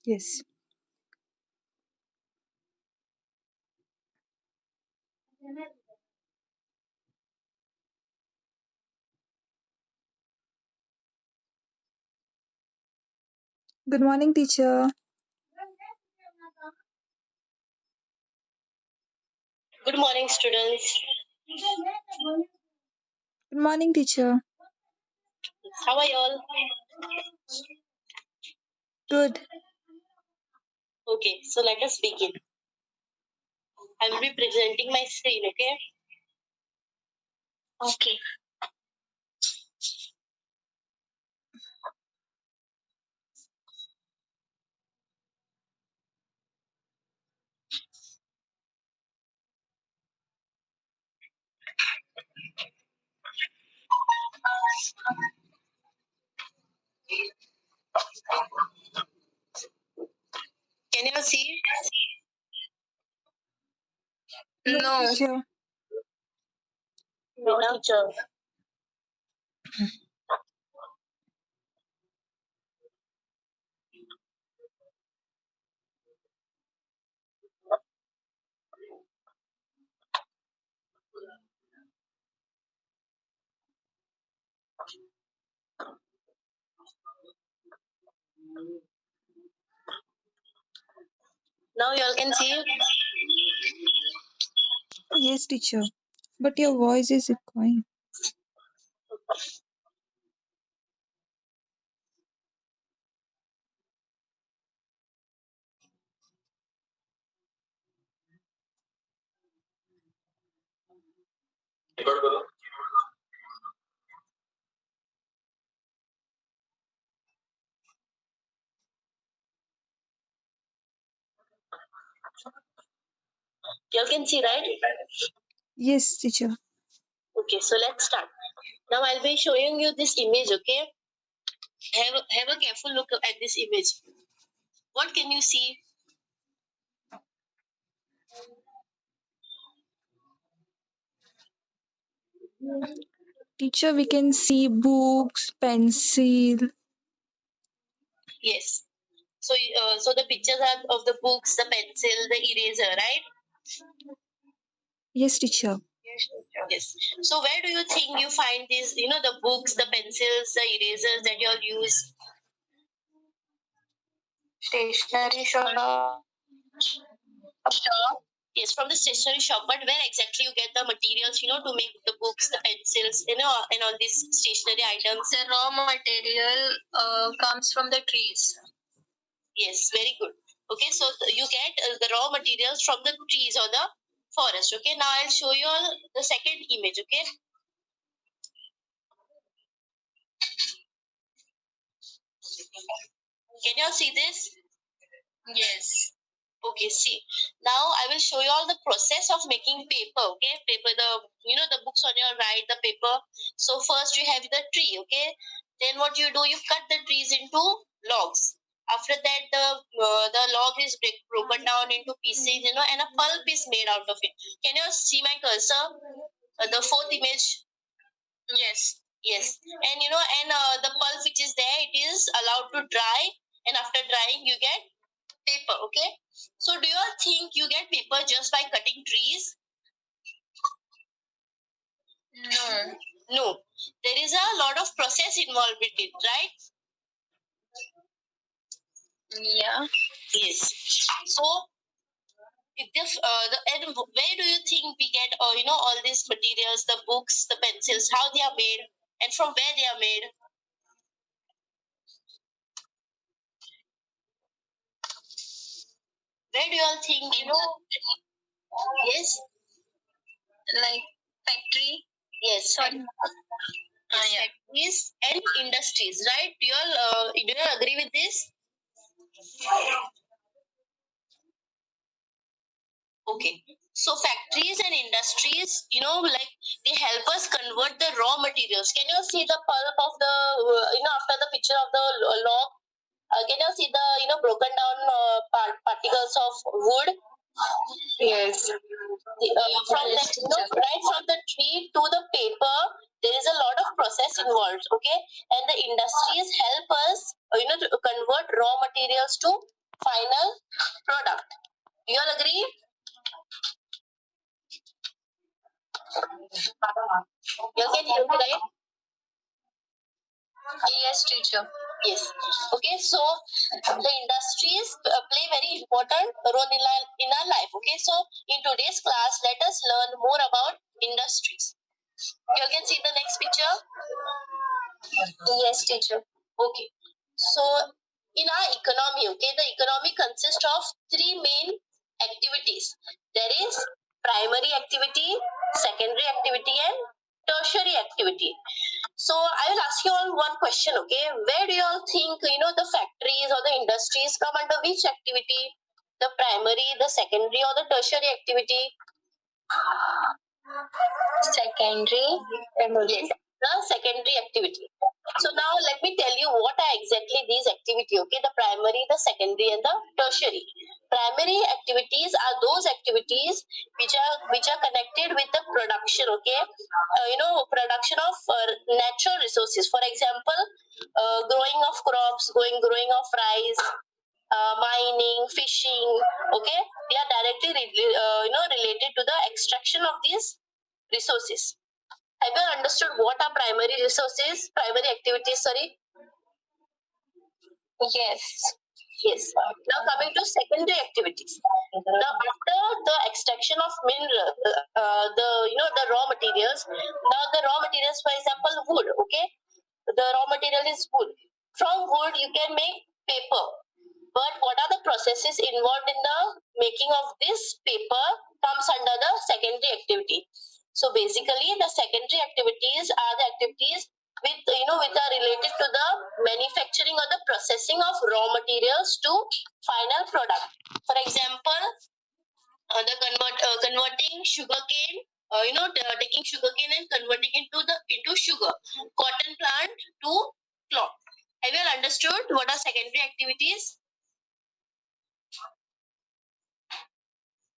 Yes. Good morning, teacher. Good morning, students. Good morning, teacher. How are you all? Good. Okay, so let us begin. I will be presenting my screen, okay? Okay. Can you see? No, teacher. No, teacher. Now you all can see? Yes, teacher. But your voice is echoing. You all can see, right? Yes, teacher. Okay, so let's start. Now I'll be showing you this image, okay? Have a careful look at this image. What can you see? Teacher, we can see books, pencil. Yes. So the pictures are of the books, the pencil, the eraser, right? Yes, teacher. Yes. So where do you think you find these, the books, the pencils, the erasers that you all use? Stationery shop. Yes, from the stationery shop. But where exactly you get the materials, to make the books, the pencils, and all these stationery items? The raw material comes from the trees. Yes, very good. Okay, so you get the raw materials from the trees or the forest. Okay, now I'll show you all the second image. Okay, can you all see this? Yes. Okay, see. Now I will show you all the process of making paper. Okay, paper, the books on your right, the paper. So first you have the tree. Okay, then what you do, you cut the trees into logs. After that, the log is broken down into pieces, and a pulp is made out of it. Can you see my cursor? The fourth image. Yes. Yes. And the pulp which is there, it is allowed to dry, and after drying, you get paper. Okay. So, do you all think you get paper just by cutting trees? No. No. There is a lot of process involved with it, right? Yeah. Yes. So, and where do you think we get, all these materials, the books, the pencils, how they are made, and from where they are made? Where do you all think, yes? Like factory? Yes. Sorry. Yes, yeah. Factories and industries, right? Do you all agree with this? Okay. So factories and industries, like they help us convert the raw materials. Can you see the pulp of the, after the picture of the log? Can you see the, broken down particles of wood? Yes. From the, right from the tree to the paper, there is a lot of process involved. Okay, and the industries help us, to convert raw materials to final product. Do you all agree? You all can hear me, right? Yes, teacher. Yes. Okay, so the industries play very important role in our life. Okay, so in today's class, let us learn more about industries. You all can see the next picture. Yes, teacher. Okay. So in our economy, okay, the economy consists of three main activities. There is primary activity, secondary activity, and tertiary activity. So I will ask you all one question, okay? Where do you all think the factories or the industries come under which activity? The primary, the secondary, or the tertiary activity? Secondary. Yes, the secondary activity. So now let me tell you what are exactly these activities. Okay, the primary, the secondary, and the tertiary. Primary activities are those activities which are connected with the production. Okay, production of natural resources. For example, growing of crops, growing of rice, mining, fishing. Okay, they are directly related to the extraction of these resources. Have you understood what are primary resources, primary activities? Sorry. Yes. Yes. Now coming to secondary activities. Now after the extraction of mineral, the raw materials. Now the raw materials, for example, wood. Okay, the raw material is wood. From wood you can make paper. But what are the processes involved in the making of this paper comes under the secondary activity. So basically, the secondary activities are the activities which are related to the manufacturing or the processing of raw materials to final product. For example, converting sugarcane. Taking sugarcane and converting into sugar. Cotton plant to cloth. Have you all understood what are secondary activities?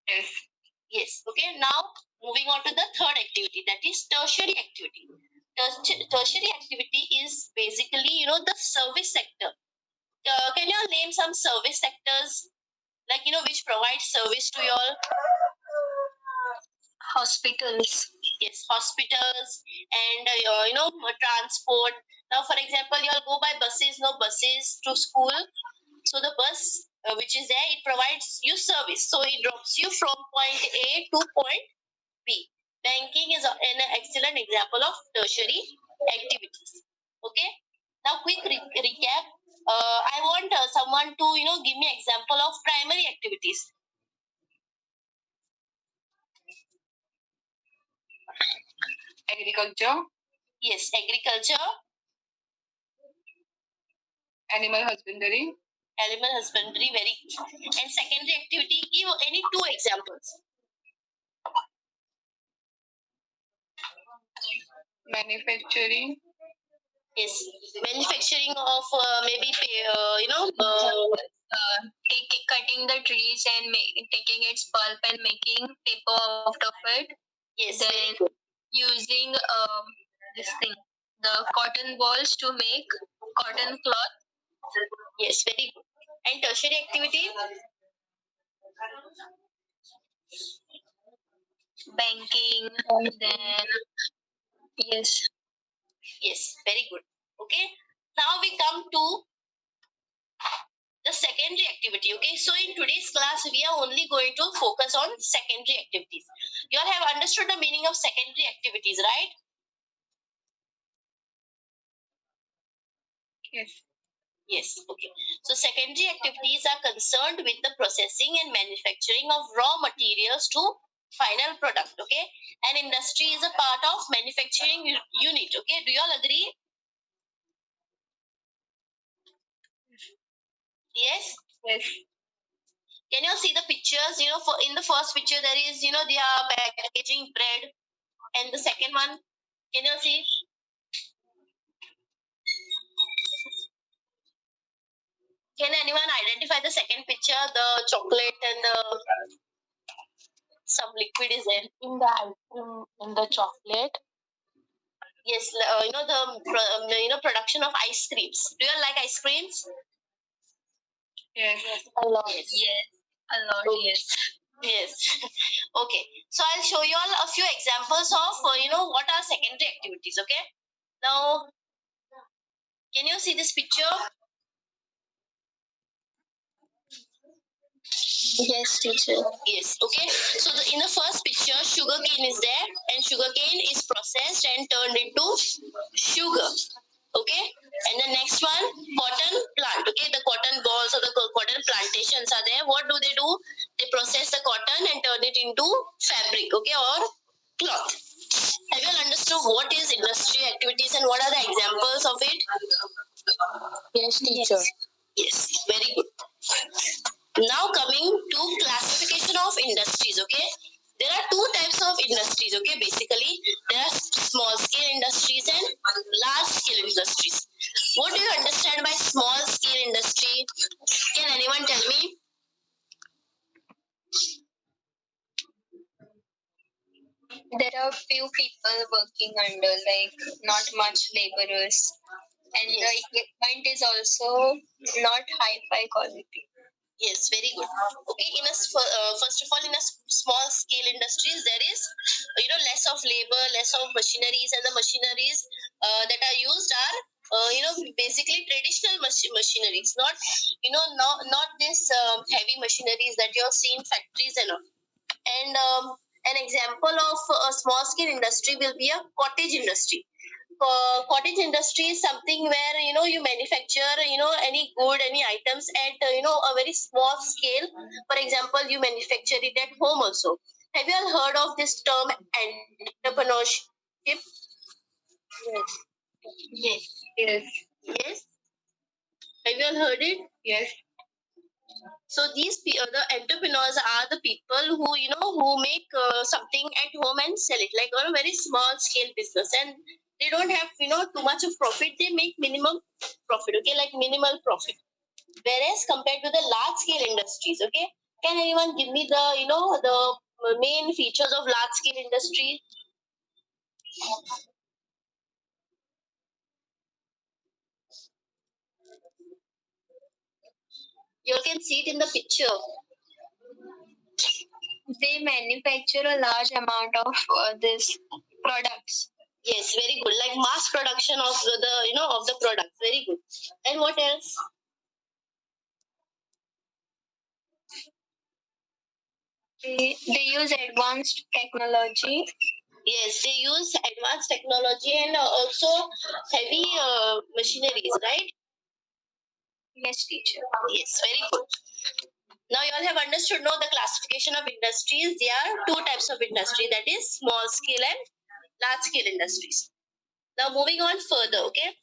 Yes. Yes. Okay. Now moving on to the third activity, that is tertiary activity. Tertiary activity is basically the service sector. Can you all name some service sectors like which provide service to you all? Hospitals. Yes, hospitals and transport. Now, for example, you all go by buses. No buses to school. So the bus which is there, it provides you service. So it drops you from point A to point B. Banking is an excellent example of tertiary activities. Okay. Now, quick recap. I want someone to give me example of primary activities. Agriculture. Yes, agriculture. Animal husbandry. Animal husbandry, very good. And secondary activity, give any two examples. Manufacturing. Yes, manufacturing of maybe cutting the trees and taking its pulp and making paper out of it. Yes. Then using this thing, the cotton balls to make cotton cloth. Yes, very good. And tertiary activity? Banking, then yes. Yes, very good. Okay. Now we come to the secondary activity. Okay, so in today's class we are only going to focus on secondary activities. You all have understood the meaning of secondary activities, right? Yes. Yes. Okay. So secondary activities are concerned with the processing and manufacturing of raw materials to final product. Okay, and industry is a part of manufacturing unit. Okay, do you all agree? Yes. Yes. Can you see the pictures? For in the first picture there is they are packaging bread, and the second one, can you see? Can anyone identify the second picture? The chocolate and the some liquid is there in the ice cream, in the chocolate. Yes, the production of ice creams. Do you all like ice creams? Yes. A lot. Yes. A lot. Yes. Yes. Okay. So I'll show you all a few examples of what are secondary activities. Okay. Now, can you see this picture? Yes, teacher. Yes. Okay. So in the first picture, sugarcane is there, and sugarcane is processed and turned into sugar. Okay. And the next one, cotton plant. Okay. The cotton balls or the cotton plantations are there. What do? They process the cotton and turn it into fabric. Okay, or cloth. Have you all understood what is industry activities and what are the examples of it? Yes, teacher. Yes. Very good. Now coming to classification of industries. Okay, there are two types of industries. Okay, basically there are small scale industries and large scale industries. What do you understand by small scale industry? Can anyone tell me? There are few people working under, like not much laborers, and the equipment is also not high-fi quality. Yes, very good. Okay, first of all, in a small scale industries, there is less of labor, less of machineries, and the machineries that are used are basically traditional machineries, not not this heavy machineries that you see in factories and all. And an example of a small scale industry will be a cottage industry. Cottage industry is something where you manufacture any good, any items at a very small scale. For example, you manufacture it at home also. Have you all heard of this term entrepreneurship? Yes. Yes. Yes. Yes. Have you all heard it? Yes. So the entrepreneurs are the people who who make something at home and sell it, like on a very small scale business, and they don't have too much of profit. They make minimum profit. Okay, like minimal profit. Whereas compared to the large scale industries, okay, can anyone give me the the main features of large scale industry? You all can see it in the picture. They manufacture a large amount of this products. Yes, very good. Like mass production of the of the product. Very good. And what else? They use advanced technology. Yes, they use advanced technology and also heavy machineries, right? Yes, teacher. Yes, very good. Now you all have understood now the classification of industries. There are two types of industry, that is small scale and large scale industries. Now moving on further, okay.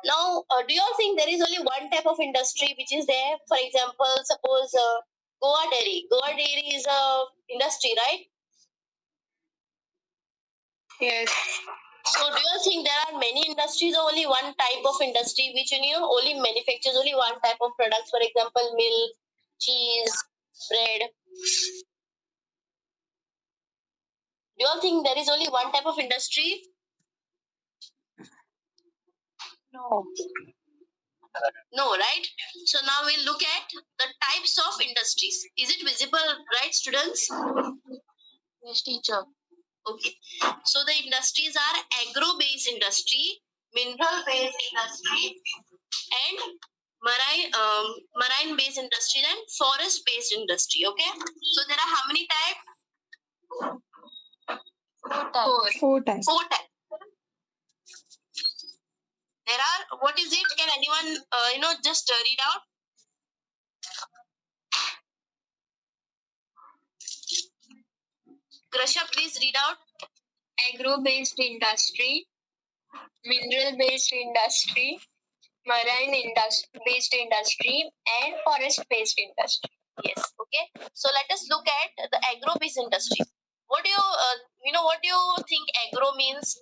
Now, do you all think there is only one type of industry which is there? For example, suppose Goa Dairy. Goa Dairy is a industry, right? Yes. So, do you all think there are many industries or only one type of industry which only manufactures only one type of products? For example, milk, cheese, bread. Do you all think there is only one type of industry? No. No, right? So now we'll look at the types of industries. Is it visible, right, students? Yes, teacher. Okay. So the industries are agro-based industry, mineral-based industry, and marine-based industry and forest-based industry. Okay. So there are how many types? Four. Four types. Four types. There are. What is it? Can anyone just read out? Grasha, please read out. Agro-based industry, mineral-based industry, marine-based industry, and forest-based industry. Yes. Okay. So let us look at the agro-based industry. What do you what do you think agro means?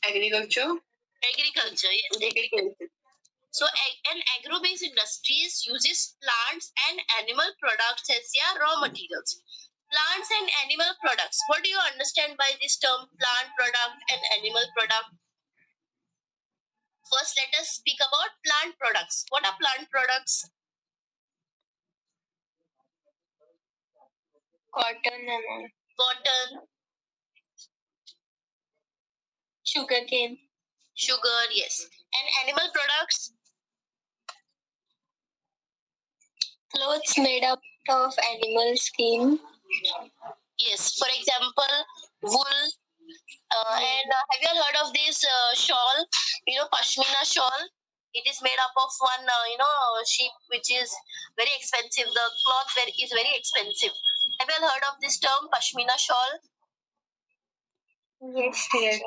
Agriculture. Agriculture. Yes. Agriculture. So an agro-based industries uses plants and animal products as their raw materials. Plants and animal products. What do you understand by this term, plant product and animal product? First, let us speak about plant products. What are plant products? Cotton and all. Cotton. Sugarcane. Sugar, yes. And animal products? Clothes made up of animal skin. Yes, for example, wool. And have you all heard of this shawl? Pashmina shawl. It is made up of one, sheep, which is very expensive. The cloth is very expensive. Have you all heard of this term, Pashmina shawl? Yes, yes.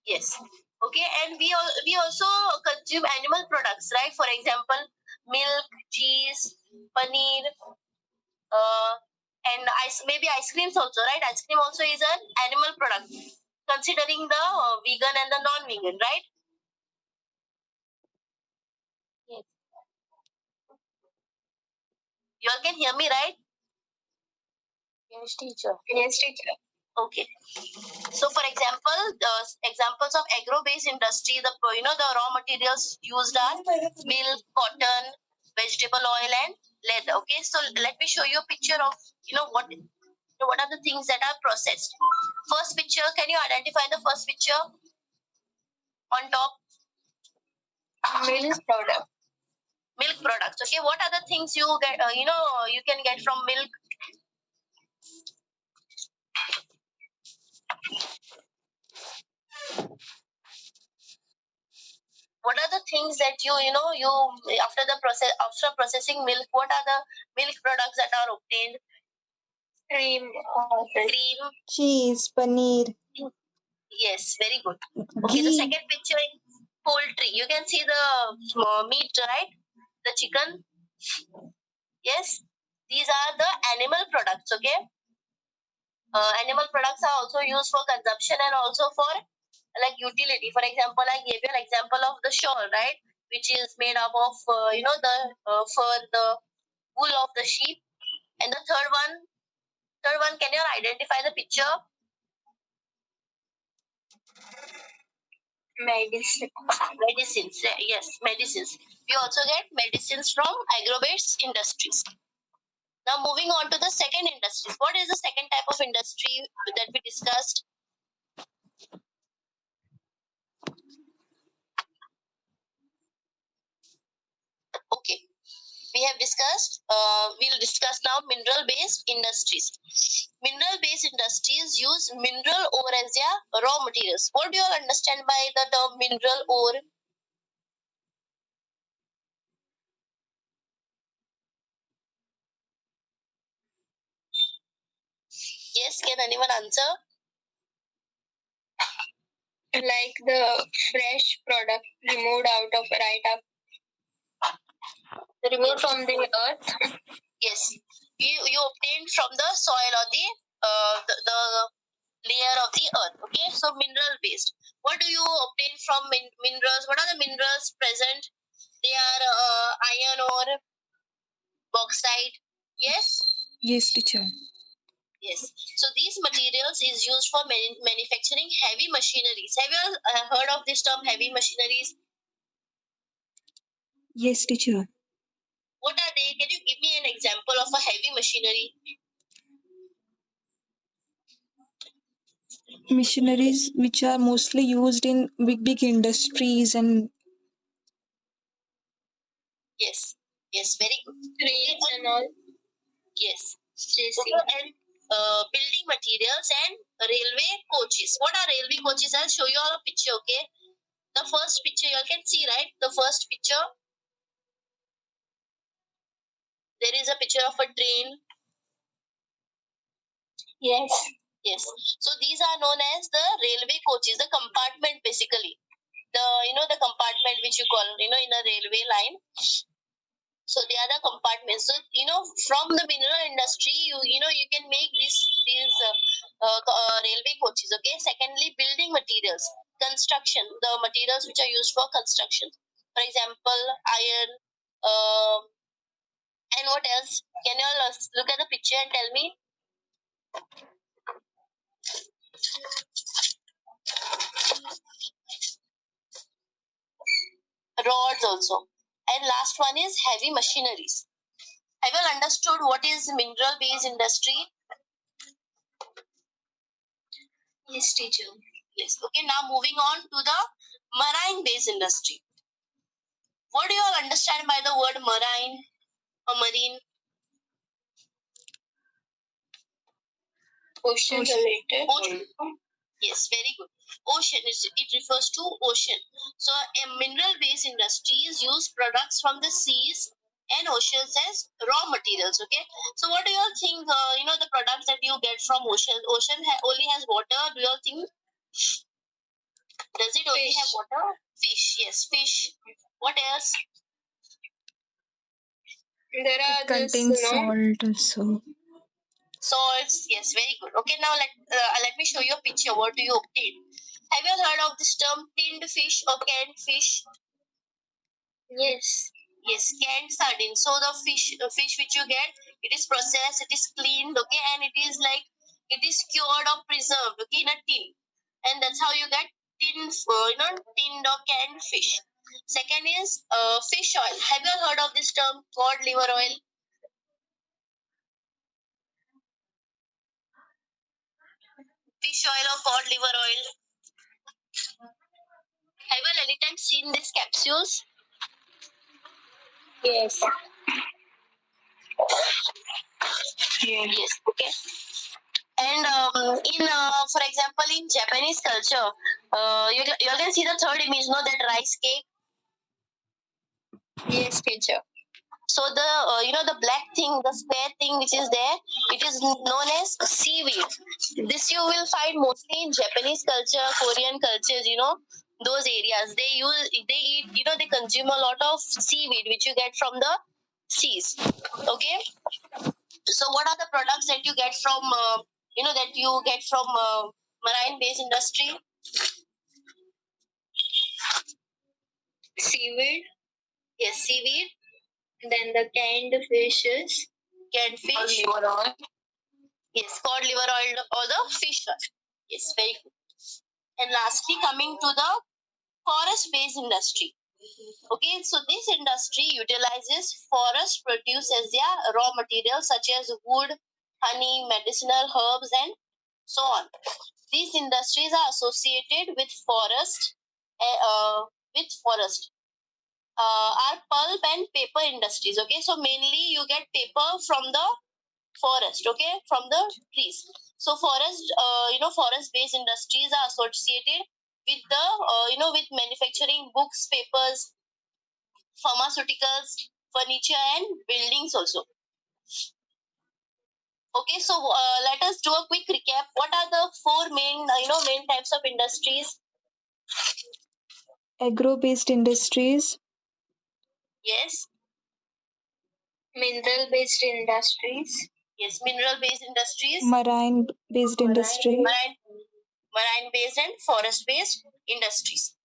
Yes. Okay, and we also consume animal products, right? For example, milk, cheese, paneer, uh, and maybe ice creams also, right? Ice cream also is an animal product, considering the vegan and the non-vegan, right? Yes. You all can hear me, right? Yes, teacher. Yes, teacher. Okay. So, for example, examples of agro-based industry, the raw materials used are milk, cotton, vegetable oil, and leather. Okay. So, let me show you a picture of what are the things that are processed. First picture. Can you identify the first picture on top? Milk product. Milk products. Okay. What are the things you get? You can get from milk. What are the things that you after processing milk? What are the milk products that are obtained? Cream. Cheese, paneer, Yes, very good. Okay, the ghee. second picture is poultry. You can see the meat, right? The chicken. Yes, these are the animal products. Okay, animal products are also used for consumption and also for like utility. For example, I gave you an example of the shawl, right? Which is made up of the fur, the wool of the sheep. And the third one, can you identify the picture? Medicines, yes, medicines. We also get medicines from agro-based industries. Now moving on to the second industries. What is the second type of industry that we discussed? Okay, we have discussed. We'll discuss now mineral-based industries. Mineral-based industries use mineral ore as their raw materials. What do you all understand by the term mineral ore? Yes, can anyone answer? Like the fresh product removed out of removed from the earth. Yes, you obtained from the soil or the layer of the earth. Okay, so mineral based. What do you obtain from minerals? What are the minerals present? They are iron ore, bauxite. Yes. Yes, teacher. Yes. So these materials is used for manufacturing heavy machineries. Have you heard of this term, heavy machineries? Yes, teacher. What are they? Can you give me an example of a heavy machinery? Machineries which are mostly used in big industries and Yes. Yes, very good. Cranes and all. Yes. Okay, and building materials and railway coaches. What are railway coaches? I'll show you all a picture, okay? The first picture you all can see, right? The first picture, there is a picture of a train. Yes. Yes. So these are known as the railway coaches, the compartment basically. The compartment which you call, in a railway line. So they are the compartments. So from the mineral industry, you can make these railway coaches. Okay. Secondly, building materials, construction, the materials which are used for construction. For example, iron. Uh, and what else? Can you all look at the picture and tell me? Rods also. And And last one is heavy machineries. Have you all understood what is mineral based industry? Yes, teacher. Yes. Okay, now moving on to the marine based industry. What do you all understand by the word marine or marine? Ocean related. Ocean. Yes, very good. Ocean, it refers to ocean. So, a mineral based industries use products from the seas and oceans as raw materials. Okay, so what do you all think? The products that you get from ocean. Only has water. Do you all think? Does it only have water? Fish. Yes, fish. What else? There are It contains salt also. Salts. Yes, very good. Okay, now let me show you a picture. What do you obtain? Have you heard of this term tinned fish or canned fish? Yes. Yes, canned sardine. So the fish which you get, it is processed, it is cleaned, okay, and it is cured or preserved, okay, in a tin, and that's how you get tinned or canned fish. Second is fish oil. Have you heard of this term cod liver oil? Fish oil or cod liver oil. Have you any time seen these capsules? Yes. Yes. Okay. And for example, in Japanese culture, you can see the third image, no, that rice cake. Yes, teacher. So the the black thing, the square thing which is there, it is known as seaweed. This you will find mostly in Japanese culture, Korean cultures. Those areas they eat. They consume a lot of seaweed which you get from the seas. Okay. So what are the products that you get from marine based industry? Seaweed. Yes, seaweed. Then the canned fishes. Canned fish. Cod liver oil. Yes, cod liver oil or the fish oil. Yes, very good. And lastly, coming to the forest based industry. Okay, so this industry utilizes forest produce as their raw materials such as wood, honey, medicinal herbs, and so on. These industries are associated with forest. With forest are pulp and paper industries. Okay, so mainly you get paper from the forest. Okay, from the trees. So forest based industries are associated with the with manufacturing books, papers, pharmaceuticals, furniture, and buildings also. Okay, so let us do a quick recap. What are the four main types of industries? Agro-based industries, Yes. Mineral based industries. Yes, mineral based industries. marine-based industry, Marine based and forest based industries.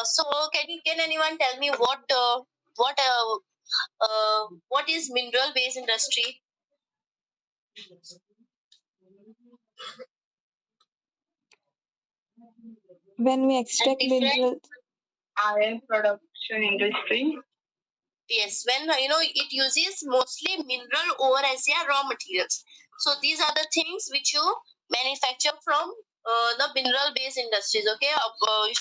So can anyone tell me what is mineral based industry? when we extract minerals. Iron production industry. Yes, when it uses mostly mineral ore as their raw materials. So these are the things which you manufacture from the mineral based industries. Okay,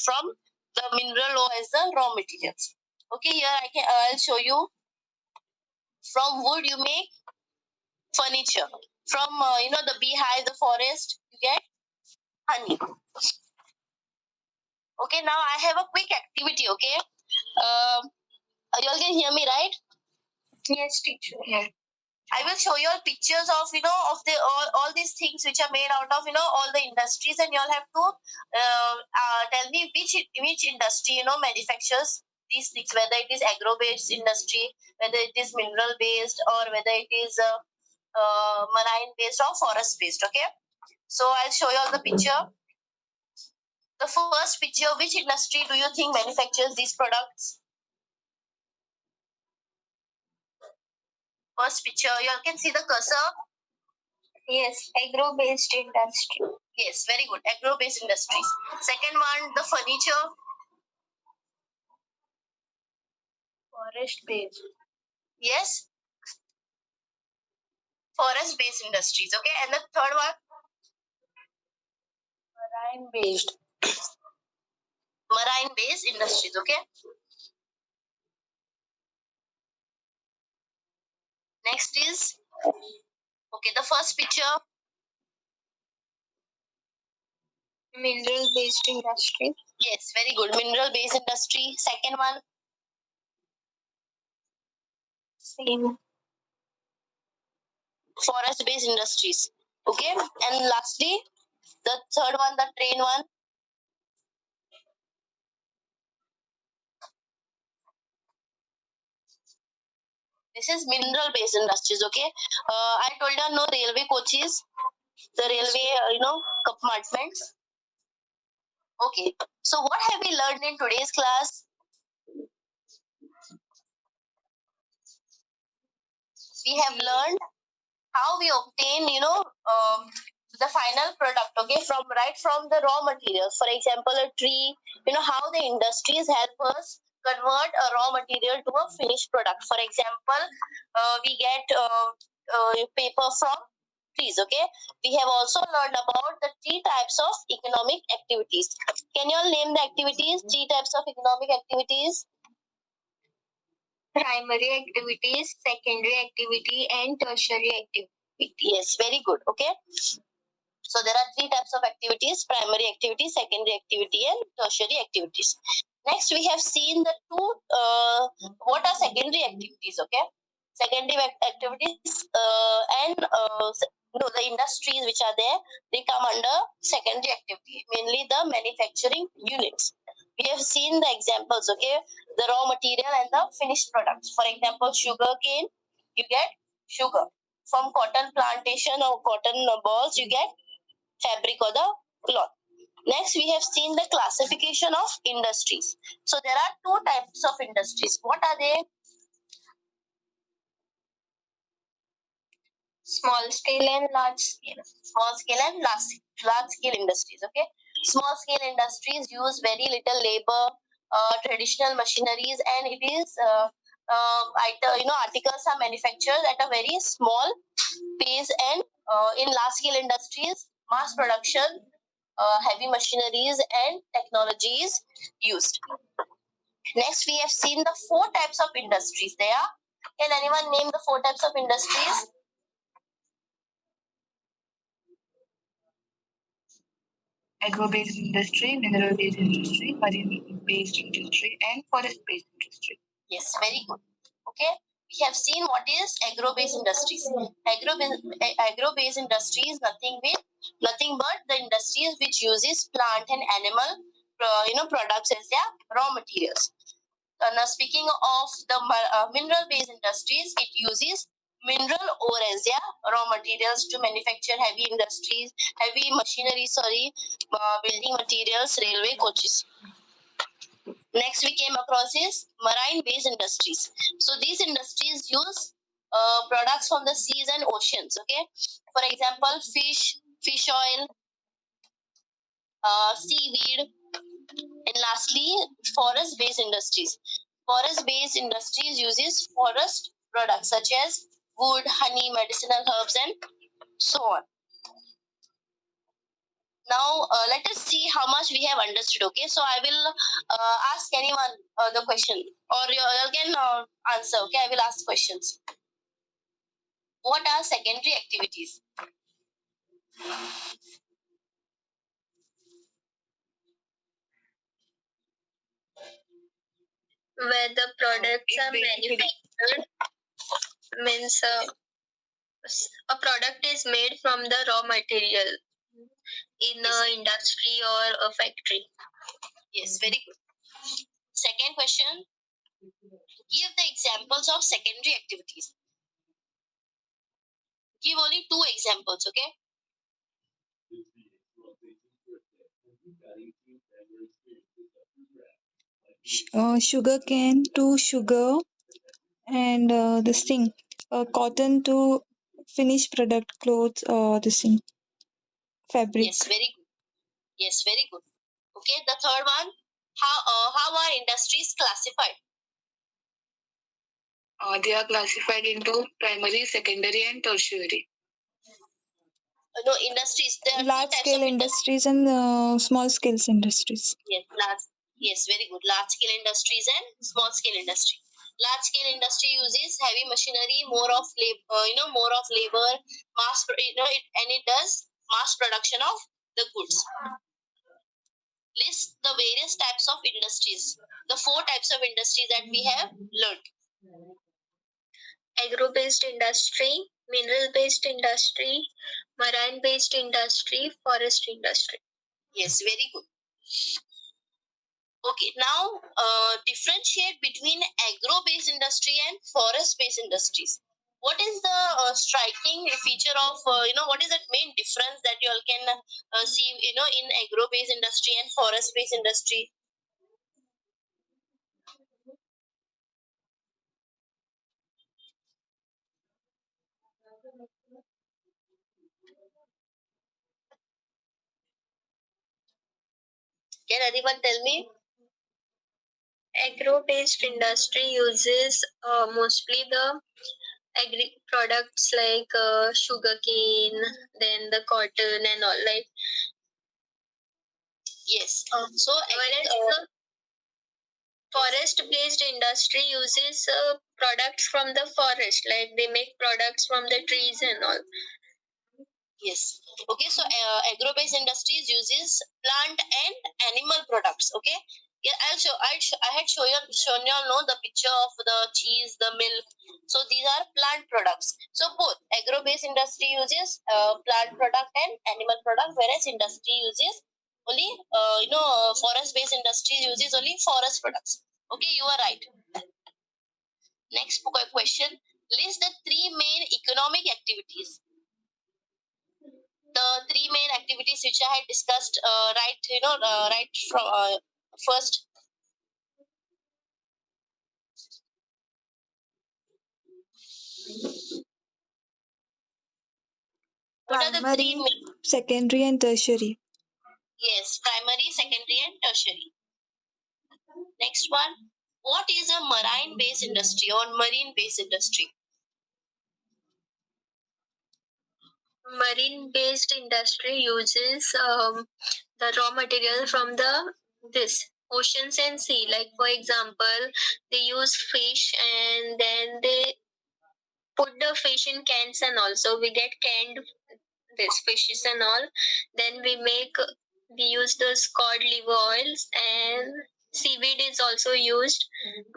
from the mineral ore as the raw materials. Okay, here I'll show you. From wood you make furniture. From the beehive, the forest, you get honey. Okay, now I have a quick activity. Okay, you all can hear me, right? Yes, teacher. Yeah. I will show you all pictures of the all these things which are made out of all the industries, and you all have to tell me which industry manufactures these things, whether it is agro based industry, whether it is mineral based, or whether it is marine based or forest based. Okay, so I'll show you all the picture. The first picture, which industry do you think manufactures these products? First picture, you all can see the cursor. Yes, agro-based industry. Yes, very good. Agro-based industries. Second one, the furniture. Forest based. Yes. Forest based industries. Okay. And the third one? Marine based. Marine based industries. Okay. Next is, okay, the first picture. Mineral based industry. Yes, very good. Mineral based industry. Second one. Same. Forest based industries. Okay. And lastly, the third one, the train one. This is mineral based industries. Okay. I told you no railway coaches, the railway, compartments. Okay. So what have we learned in today's class? We have learned how we obtain, the final product. Okay, from the raw materials. For example, a tree. How the industries help us convert a raw material to a finished product. For example, we get paper from trees. Okay, we have also learned about the three types of economic activities. Can you all name the activities? Three types of economic activities. Primary activities, secondary activity, and tertiary activity. Yes, very good. Okay. So there are three types of activities: primary activity, secondary activity, and tertiary activities. Next, we have seen the two. What are secondary activities? Okay, secondary activities and no, the industries which are there, they come under secondary activity. Mainly the manufacturing units. We have seen the examples. Okay, the raw material and the finished products. For example, sugar cane, you get sugar. From cotton plantation or cotton balls, you get fabric or the cloth. Next, we have seen the classification of industries. So there are two types of industries. What are they? Small scale and large scale. Small scale and large scale industries. Okay. Small scale industries use very little labor, traditional machineries, and it is articles are manufactured at a very small pace. And in large scale industries, mass production, heavy machineries and technologies used. Next, we have seen the four types of industries there. Can anyone name the four types of industries? Agro-based industry, mineral-based industry, marine-based industry, and forest-based industry. Yes, very good. Okay, we have seen what is agro-based industries. Agro-based industry is nothing but the industries which uses plant and animal, products as their raw materials. Now, speaking of the mineral-based industries, it uses mineral ore as their raw materials to manufacture heavy machinery, building materials, railway coaches. Next, we came across is marine-based industries. So these industries use products from the seas and oceans. Okay, for example, fish oil, seaweed, and lastly, forest-based industries. Forest-based industries uses forest products such as wood, honey, medicinal herbs, and so on. Now, let us see how much we have understood. Okay, so I will ask anyone the question, or you all can answer. Okay, I will ask questions. What are secondary activities? Where the products are manufactured, means a product is made from the raw material in an industry or a factory. Yes, very good. Second question, give the examples of secondary activities. Give only two examples, okay? Sugar cane to sugar, and this thing, cotton to finished product, clothes, this thing, fabric. Yes, very good. Yes, very good. Okay, the third one, how are industries classified? They are classified into primary, secondary, and tertiary. No, industries. There are two Large types scale of industries. industries and small scale industries. Yes, yes, very good. Large scale industries and small scale industry. Large scale industry uses heavy machinery, more of more of labor, and it does mass production of the goods. List the various types of industries. The four types of industries that we have learned: agro-based industry, mineral-based industry, marine-based industry, forest industry. Yes, very good. Okay, now differentiate between agro-based industry and forest-based industries. What is the striking feature of what is that main difference that you all can see in agro-based industry and forest-based industry? Can anyone tell me? Agro-based industry uses mostly the agri products like sugarcane, then the cotton and all. Like yes. So whereas the forest-based industry uses products from the forest, like they make products from the trees and all. Yes. Okay. So agro-based industries uses plant and animal products. Okay. Yeah, I had shown you all know the picture of the cheese, the milk. So these are plant products. So both agro-based industry uses plant product and animal product, whereas industry uses only forest-based industry uses only forest products. Okay, you are right. Next question: list the three main economic activities. The three main activities which I had discussed right from first. What are the three Primary, main? secondary, and tertiary. Yes, primary, secondary, and tertiary. Next one. What is a marine-based industry or marine-based industry? Marine-based industry uses the raw material from the this oceans and sea. Like for example, they use fish and then they put the fish in cans and also we get canned this fishes and all. Then we use those cod liver oils, and seaweed is also used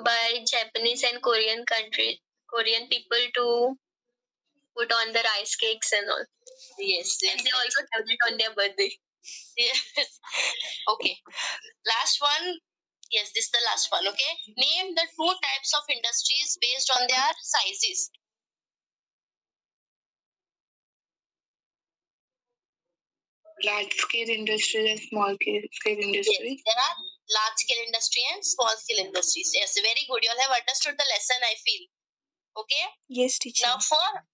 by Japanese and Korean people to put on the rice cakes and all. Yes, and they also have it on their birthday. Yes. Okay. Last one. Yes, this is the last one. Okay. Name the two types of industries based on their sizes. Large scale industries and small scale industries. Yes, there are large scale industry and small scale industries. Yes, very good. You all have understood the lesson, I feel. Okay. Yes, teacher. Now for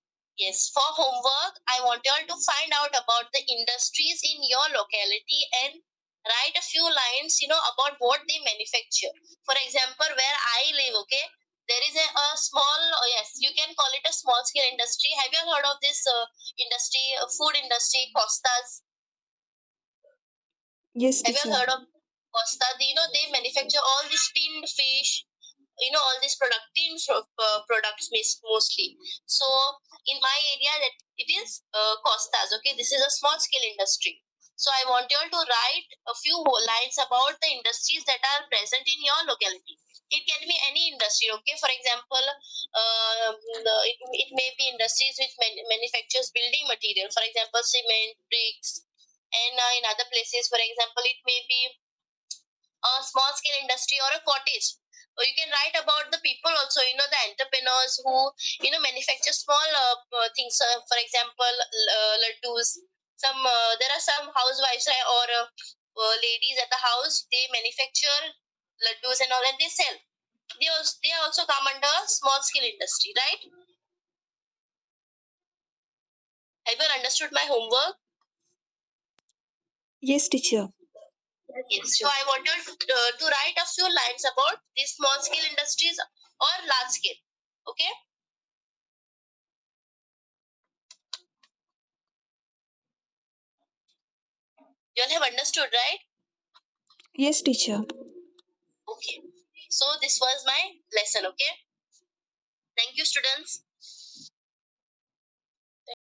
homework, I want you all to find out about the industries in your locality and write a few lines, about what they manufacture. For example, where I live, okay, there is a small, yes, you can call it a small scale industry. Have you all heard of this industry, food industry, Costas? Yes, Have you teacher. all heard of Costa? They manufacture all these tinned fish, all these products mostly. So in my area, that it is Costas. Okay, this is a small scale industry. So I want you all to write a few lines about the industries that are present in your locality. It can be any industry. Okay, for example, it may be industries which manufactures building material. For example, cement, bricks, and in other places, for example, it may be a small scale industry or a cottage. Or you can write about the people also, the entrepreneurs who, manufacture small things. For example, laddus. There are some housewives or ladies at the house, they manufacture laddus and all, and they sell. They also come under small scale industry, right? Have you understood my homework? Yes, teacher. Yes. So I wanted to write a few lines about these small scale industries or large scale. Okay. You all have understood, right? Yes, teacher. Okay. So this was my lesson. Okay. Thank you, students.